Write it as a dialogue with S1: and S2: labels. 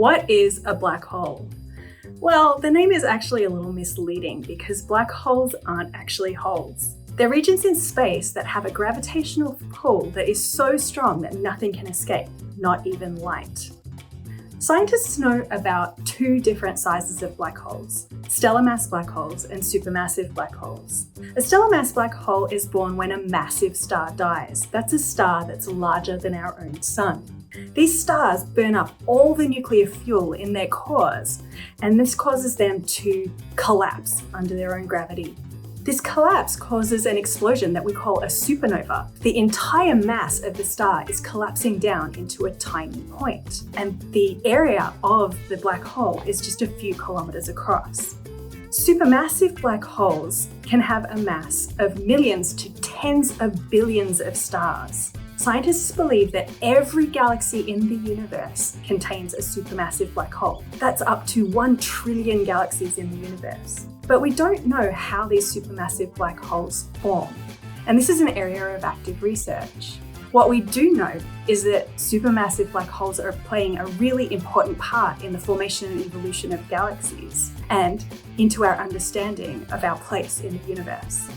S1: What is a black hole? Well, the name is actually a little misleading because black holes aren't actually holes. They're regions in space that have a gravitational pull that is so strong that nothing can escape, not even light. Scientists know about two different sizes of black holes: stellar mass black holes and supermassive black holes. A stellar mass black hole is born when a massive star dies. That's a star that's larger than our own sun. These stars burn up all the nuclear fuel in their cores, and this causes them to collapse under their own gravity. This collapse causes an explosion that we call a supernova. The entire mass of the star is collapsing down into a tiny point, and the area of the black hole is just a few kilometers across. Supermassive black holes can have a mass of millions to tens of billions of stars. Scientists believe that every galaxy in the universe contains a supermassive black hole. That's up to 1 trillion galaxies in the universe. But we don't know how these supermassive black holes form, and this is an area of active research. What we do know is that supermassive black holes are playing a really important part in the formation and evolution of galaxies and into our understanding of our place in the universe.